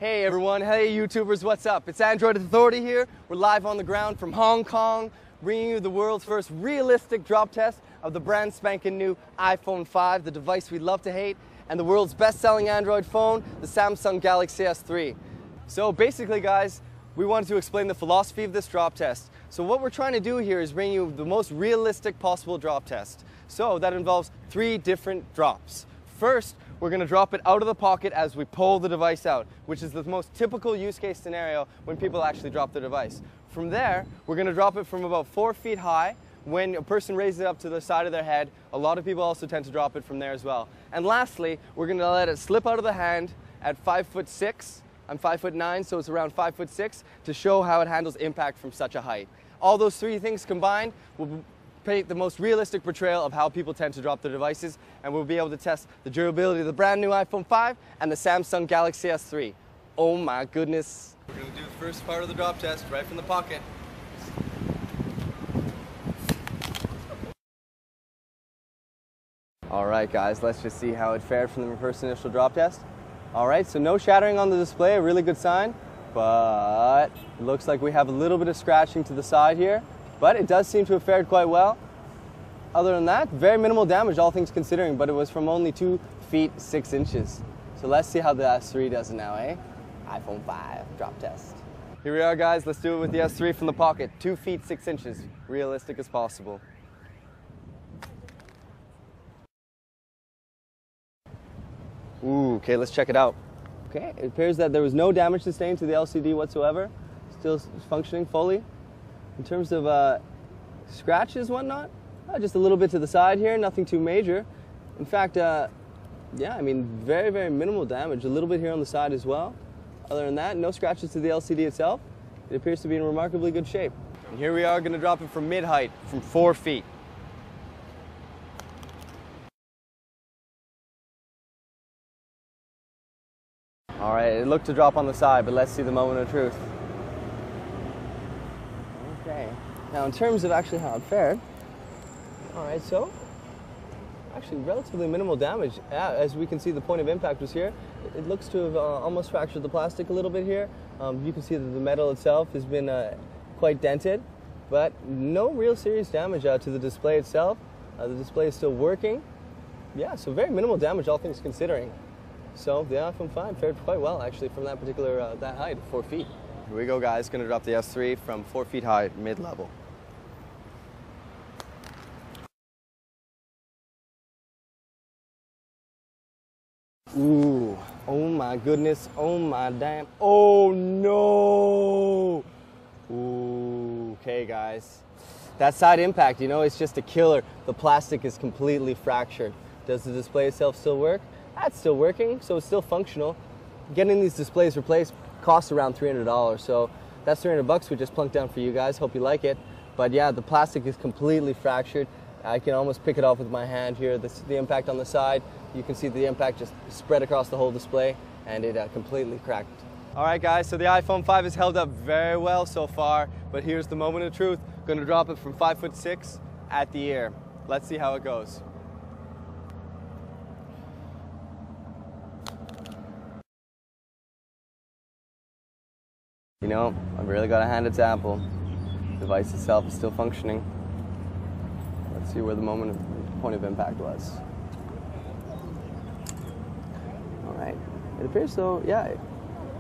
Hey everyone, hey YouTubers, what's up? It's Android Authority here. We're live on the ground from Hong Kong, bringing you the world's first realistic drop test of the brand spanking new iPhone 5, the device we love to hate, and the world's best-selling Android phone, the Samsung Galaxy S3. So basically guys, we wanted to explain the philosophy of this drop test. So what we're trying to do here is bring you the most realistic possible drop test. So that involves 3 different drops. First, we're going to drop it out of the pocket as we pull the device out, which is the most typical use case scenario when people actually drop their device. From there, we're going to drop it from about 4 feet high. When a person raises it up to the side of their head, a lot of people also tend to drop it from there as well. And lastly, we're going to let it slip out of the hand at 5'6". I'm 5'9", so it's around 5'6", to show how it handles impact from such a height. All those 3 things combined will paint the most realistic portrayal of how people tend to drop their devices, and we'll be able to test the durability of the brand new iPhone 5 and the Samsung Galaxy S3. Oh my goodness. We're going to do the first part of the drop test right from the pocket. Alright guys, let's just see how it fared from the first initial drop test. Alright, so no shattering on the display, a really good sign, but it looks like we have a little bit of scratching to the side here. But it does seem to have fared quite well. Other than that, very minimal damage, all things considering, but it was from only 2 feet 6 inches. So let's see how the S3 does it now, eh? iPhone 5 drop test. Here we are guys, let's do it with the S3 from the pocket. 2 feet 6 inches, realistic as possible. Ooh, okay, let's check it out. Okay, it appears that there was no damage sustained to the LCD whatsoever. Still functioning fully. In terms of scratches, whatnot, just a little bit to the side here, nothing too major. In fact, yeah, I mean, very, very minimal damage. A little bit here on the side as well. Other than that, no scratches to the LCD itself. It appears to be in remarkably good shape. And here we are going to drop it from mid-height, from 4 feet. All right, it looked to drop on the side, but let's see the moment of truth. Okay, now in terms of actually how it fared, all right, so actually relatively minimal damage. As we can see, the point of impact was here. It looks to have almost fractured the plastic a little bit here. You can see that the metal itself has been quite dented, but no real serious damage to the display itself. The display is still working. Yeah, so very minimal damage, all things considering. So the iPhone 5 fared quite well actually from that particular, that height of 4 feet. Here we go guys, gonna drop the S3 from 4 feet high, mid-level. Ooh, oh my goodness, oh my damn, oh no! Ooh, okay guys. That side impact, you know, it's just a killer. The plastic is completely fractured. Does the display itself still work? That's still working, so it's still functional. Getting these displays replaced costs around $300, so that's $300 we just plunked down for you guys. Hope you like it. But yeah, the plastic is completely fractured. I can almost pick it off with my hand here. The impact on the side, you can see the impact just spread across the whole display, and it completely cracked. All right guys, so the iPhone 5 has held up very well so far, but here's the moment of truth. Gonna drop it from 5'6" at the ear. Let's see how it goes. You know, I've really got to hand it to Apple. The device itself is still functioning. Let's see where the point of impact was. All right. It appears so, yeah,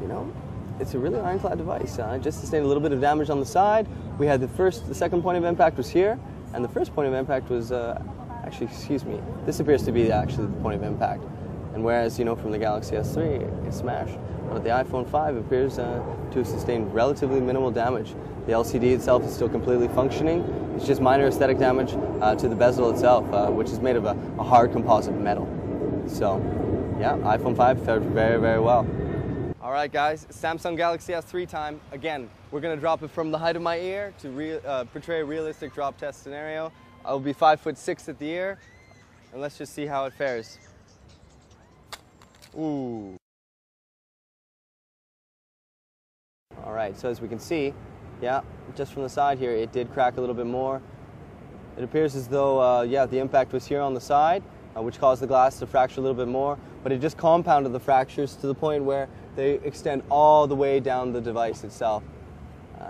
you know, it's a really ironclad device. Just sustained a little bit of damage on the side. We had the second point of impact was here, and the first point of impact was, actually, excuse me, this appears to be actually the point of impact. And whereas, you know, from the Galaxy S3, it smashed. But the iPhone 5 appears to have sustained relatively minimal damage. The LCD itself is still completely functioning. It's just minor aesthetic damage to the bezel itself, which is made of a hard composite metal. So, yeah, iPhone 5 fared very, very well. All right, guys, Samsung Galaxy S3 time. Again, we're going to drop it from the height of my ear to portray a realistic drop test scenario. I'll be 5'6" at the ear, and let's just see how it fares. Ooh. All right, so as we can see, yeah, just from the side here, it did crack a little bit more. It appears as though, yeah, the impact was here on the side, which caused the glass to fracture a little bit more. but it just compounded the fractures to the point where they extend all the way down the device itself.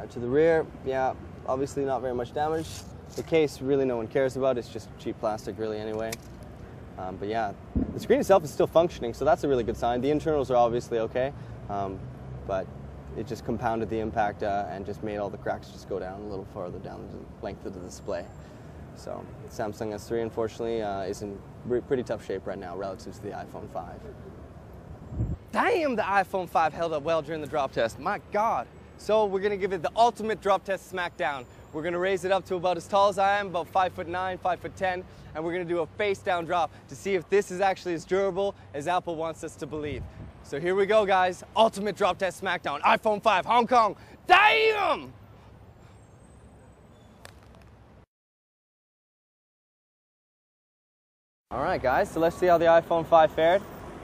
To the rear, yeah, obviously not very much damage. The case, really no one cares about. It's just cheap plastic, really, anyway. But yeah, the screen itself is still functioning, so that's a really good sign. The internals are obviously okay, but it just compounded the impact and just made all the cracks just go down a little farther down the length of the display. So Samsung S3, unfortunately, is in pretty tough shape right now relative to the iPhone 5. Damn, the iPhone 5 held up well during the drop test. My God. So we're going to give it the ultimate drop test smackdown. We're going to raise it up to about as tall as I am, about 5'9", 5'10", and we're going to do a face down drop to see if this is actually as durable as Apple wants us to believe. So here we go, guys. Ultimate drop test smackdown. iPhone 5, Hong Kong. Damn! All right, guys, so let's see how the iPhone 5 fared.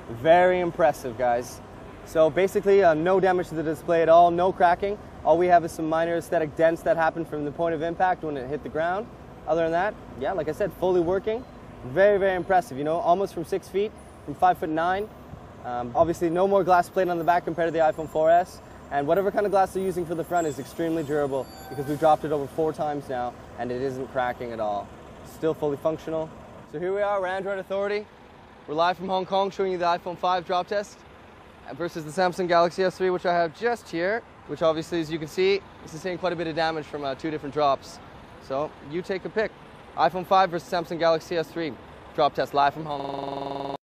Very impressive, guys. So basically, no damage to the display at all, no cracking. All we have is some minor aesthetic dents that happened from the point of impact when it hit the ground. Other than that, yeah, like I said, fully working. Very, very impressive, you know, almost from 6 feet, from 5'9". Obviously, no more glass plate on the back compared to the iPhone 4S. And whatever kind of glass they're using for the front is extremely durable because we've dropped it over 4 times now, and it isn't cracking at all. Still fully functional. So here we are, we're Android Authority. We're live from Hong Kong showing you the iPhone 5 drop test versus the Samsung Galaxy S3, which I have just here, which obviously, as you can see, is sustaining quite a bit of damage from 2 different drops. So you take a pick. iPhone 5 versus Samsung Galaxy S3. Drop test live from Hong Kong.